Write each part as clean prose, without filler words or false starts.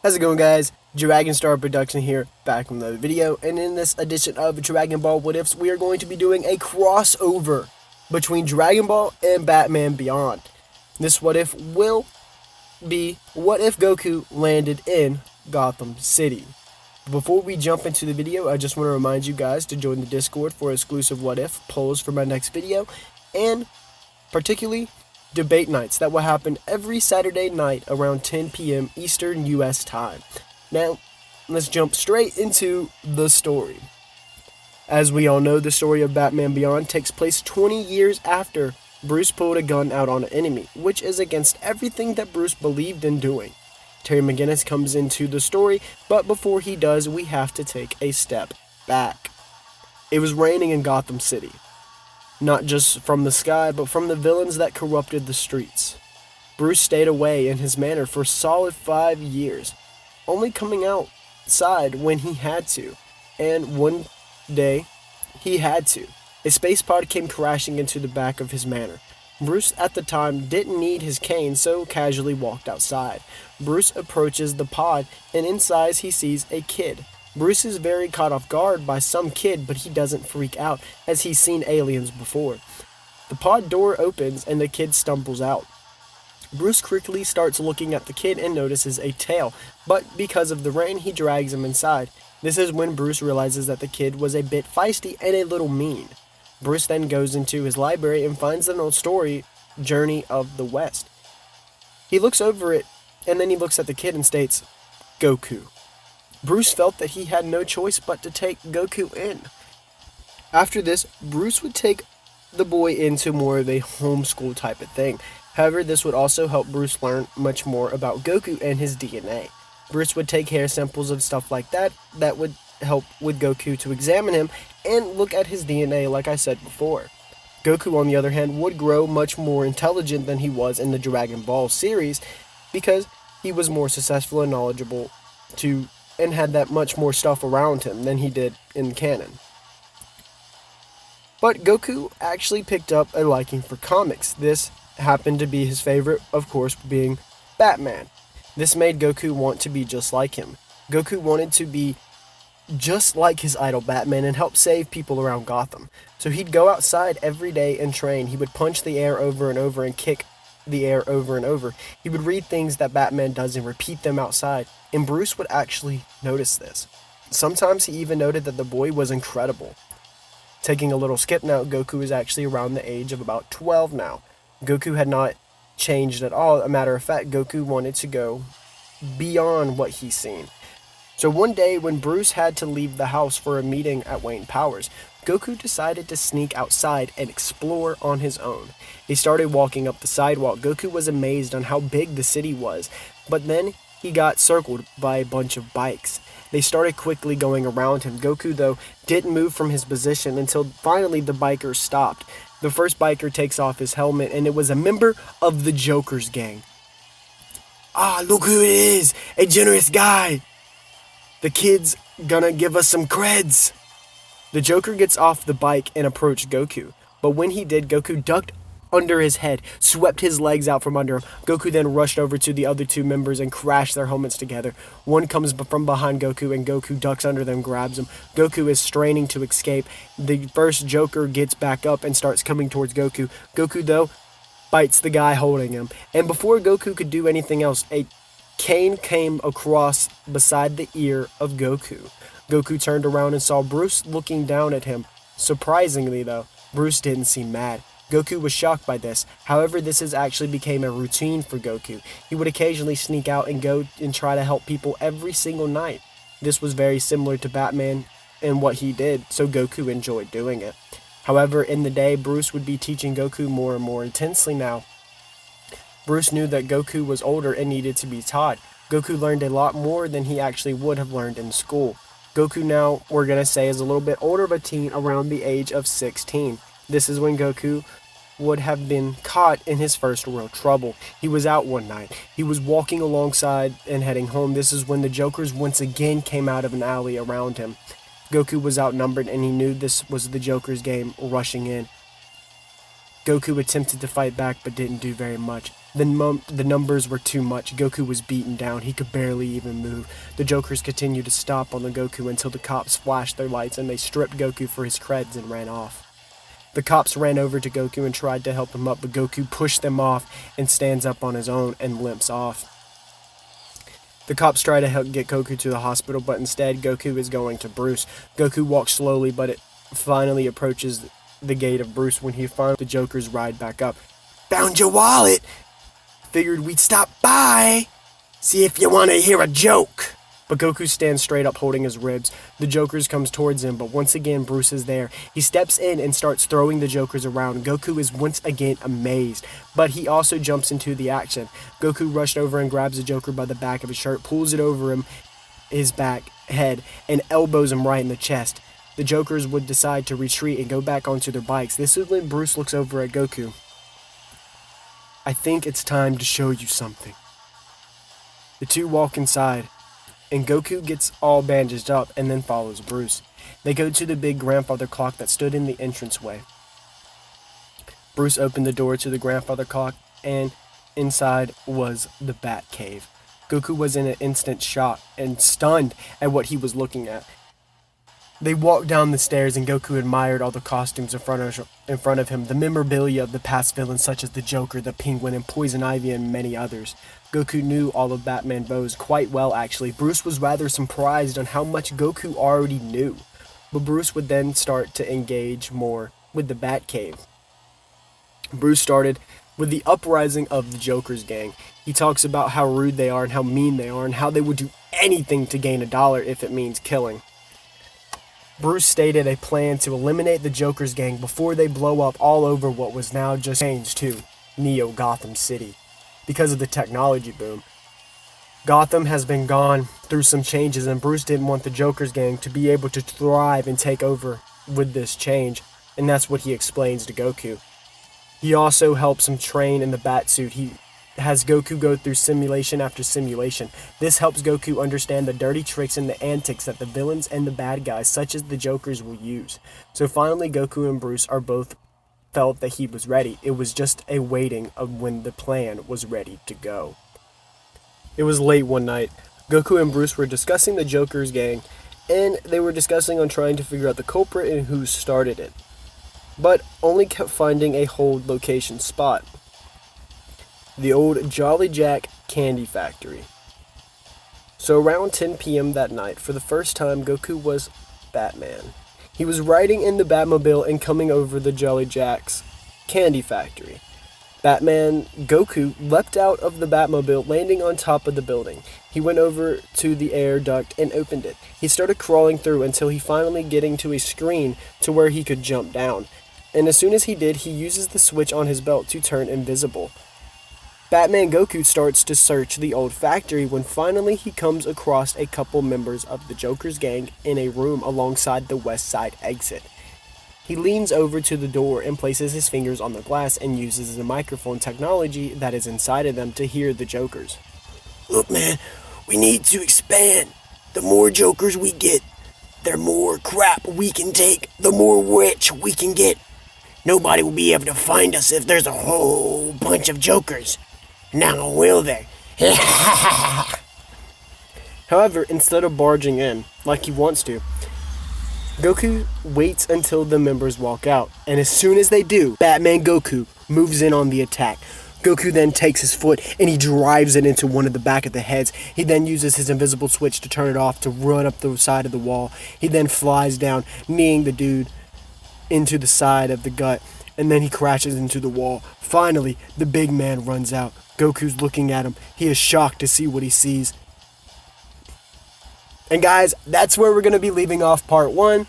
How's it going, guys? DragonStar Production here, back with another video, and in this edition of Dragon Ball What Ifs, we are going to be doing a crossover between Dragon Ball and Batman Beyond. This What If will be what if Goku landed in Gotham City. Before we jump into the video, I just want to remind you guys to join the Discord for exclusive What If polls for my next video, and particularly debate nights that will happen every Saturday night around 10 p.m. Eastern US time. Now, let's jump straight into the story. As we all know, the story of Batman Beyond takes place 20 years after Bruce pulled a gun out on an enemy, which is against everything that Bruce believed in doing. Terry McGinnis comes into the story, but before he does, we have to take a step back. It was raining in Gotham City. Not just from the sky, but from the villains that corrupted the streets. Bruce stayed away in his manor for a solid 5 years, only coming outside when he had to. And one day, he had to. A space pod came crashing into the back of his manor. Bruce at the time didn't need his cane, so casually walked outside. Bruce approaches the pod, and inside he sees a kid. Bruce is very caught off guard by some kid, but he doesn't freak out as he's seen aliens before. The pod door opens and the kid stumbles out. Bruce quickly starts looking at the kid and notices a tail, but because of the rain, he drags him inside. This is when Bruce realizes that the kid was a bit feisty and a little mean. Bruce then goes into his library and finds an old story, Journey of the West. He looks over it and then he looks at the kid and states, Goku. Bruce felt that he had no choice but to take Goku in. After this, Bruce would take the boy into more of a homeschool type of thing. However, this would also help Bruce learn much more about Goku and his DNA. Bruce would take hair samples of stuff like that would help with Goku to examine him and look at his DNA like I said before. Goku, on the other hand, would grow much more intelligent than he was in the Dragon Ball series because he was more successful and knowledgeable and had that much more stuff around him than he did in canon. But Goku actually picked up a liking for comics. This happened to be his favorite, of course, being Batman. This made Goku want to be just like him. Goku wanted to be just like his idol Batman and help save people around Gotham. So he'd go outside every day and train. He would punch the air over and over and kick the air over and over. He would read things that Batman does and repeat them outside, and Bruce would actually notice this. Sometimes he even noted that the boy was incredible. Taking a little skip now, Goku is actually around the age of about 12 now. Goku had not changed at all. A matter of fact, Goku wanted to go beyond what he's seen. So one day when Bruce had to leave the house for a meeting at Wayne Powers, Goku decided to sneak outside and explore on his own. He started walking up the sidewalk. Goku was amazed on how big the city was, but then he got circled by a bunch of bikes. They started quickly going around him. Goku, though, didn't move from his position until finally the bikers stopped. The first biker takes off his helmet, and it was a member of the Joker's gang. Ah, look who it is! A generous guy! The kid's gonna give us some creds! The Joker gets off the bike and approached Goku, but when he did, Goku ducked under his head, swept his legs out from under him. Goku then rushed over to the other two members and crashed their helmets together. One comes from behind Goku and Goku ducks under them, grabs him. Goku is straining to escape. The first Joker gets back up and starts coming towards Goku. Goku, though, bites the guy holding him. And before Goku could do anything else, a cane came across beside the ear of Goku. Goku turned around and saw Bruce looking down at him. Surprisingly, though, Bruce didn't seem mad. Goku was shocked by this. However, this has actually became a routine for Goku. He would occasionally sneak out and go and try to help people every single night. This was very similar to Batman and what he did, so Goku enjoyed doing it. However, in the day, Bruce would be teaching Goku more and more intensely now. Bruce knew that Goku was older and needed to be taught. Goku learned a lot more than he actually would have learned in school. Goku now, we're going to say, is a little bit older of a teen, around the age of 16. This is when Goku would have been caught in his first real trouble. He was out one night. He was walking alongside and heading home. This is when the Jokers once again came out of an alley around him. Goku was outnumbered and he knew this was the Joker's game rushing in. Goku attempted to fight back but didn't do very much. The numbers were too much. Goku was beaten down. He could barely even move. The Jokers continued to stomp on the Goku until the cops flashed their lights and they stripped Goku for his creds and ran off. The cops ran over to Goku and tried to help him up, but Goku pushed them off and stands up on his own and limps off. The cops try to help get Goku to the hospital, but instead Goku is going to Bruce. Goku walks slowly, but it finally approaches the gate of Bruce when he finds the Jokers ride back up. "Found your wallet! Figured we'd stop by, see if you want to hear a joke." But Goku stands straight up holding his ribs. The Jokers comes towards him, but once again Bruce is there. He steps in and starts throwing the Jokers around. Goku is once again amazed, but he also jumps into the action. Goku rushed over and grabs the Joker by the back of his shirt, pulls it over his back head, and elbows him right in the chest. The Jokers would decide to retreat and go back onto their bikes. This is when Bruce looks over at Goku. "I think it's time to show you something." The two walk inside, and Goku gets all bandaged up and then follows Bruce. They go to the big grandfather clock that stood in the entranceway. Bruce opened the door to the grandfather clock, and inside was the Bat Cave. Goku was in an instant shock and stunned at what he was looking at. They walked down the stairs, and Goku admired all the costumes in front of him, the memorabilia of the past villains such as the Joker, the Penguin, and Poison Ivy, and many others. Goku knew all of Batman bows quite well, actually. Bruce was rather surprised on how much Goku already knew. But Bruce would then start to engage more with the Batcave. Bruce started with the uprising of the Joker's gang. He talks about how rude they are and how mean they are and how they would do anything to gain $1 if it means killing. Bruce stated a plan to eliminate the Joker's gang before they blow up all over what was now just changed to Neo-Gotham City. Because of the technology boom, Gotham has been gone through some changes, and Bruce didn't want the Joker's gang to be able to thrive and take over with this change, and that's what he explains to Goku. He also helps him train in the Batsuit. He has Goku go through simulation after simulation. This helps Goku understand the dirty tricks and the antics that the villains and the bad guys, such as the Jokers, will use. So finally, Goku and Bruce are both felt that he was ready. It was just a waiting of when the plan was ready to go. It was late one night. Goku and Bruce were discussing the Joker's gang, and they were discussing on trying to figure out the culprit and who started it, but only kept finding a hold location spot. The old Jolly Jack candy factory. So around 10 p.m. that night, for the first time, Goku was Batman. He was riding in the Batmobile and coming over the Jolly Jack's candy factory. Batman Goku leapt out of the Batmobile, landing on top of the building. He went over to the air duct and opened it. He started crawling through until he finally getting to a screen to where he could jump down. And as soon as he did, he uses the switch on his belt to turn invisible. Batman Goku starts to search the old factory when finally he comes across a couple members of the Joker's gang in a room alongside the west side exit. He leans over to the door and places his fingers on the glass and uses the microphone technology that is inside of them to hear the Jokers. "Look, man, we need to expand. The more Jokers we get, the more crap we can take, the more rich we can get. Nobody will be able to find us if there's a whole bunch of Jokers. Now will they?" However, instead of barging in, like he wants to, Goku waits until the members walk out, and as soon as they do, Batman Goku moves in on the attack. Goku then takes his foot and he drives it into one of the back of the heads. He then uses his invisible switch to turn it off to run up the side of the wall. He then flies down, kneeing the dude into the side of the gut, and then he crashes into the wall. Finally, the big man runs out. Goku's looking at him. He is shocked to see what he sees. And guys, that's where we're going to be leaving off part 1.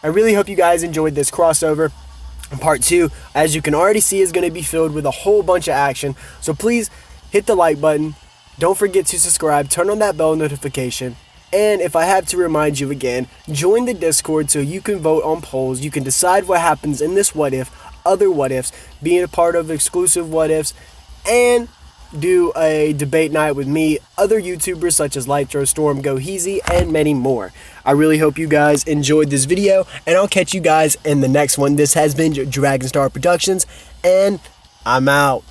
I really hope you guys enjoyed this crossover. And part 2, as you can already see, is going to be filled with a whole bunch of action. So please hit the like button. Don't forget to subscribe. Turn on that bell notification. And if I have to remind you again, join the Discord so you can vote on polls. You can decide what happens in this what if, other what ifs, being a part of exclusive what ifs, and do a debate night with me, other YouTubers such as Lightro, Storm, Goheezy, and many more. I really hope you guys enjoyed this video, and I'll catch you guys in the next one. This has been DragonStar Productions, and I'm out.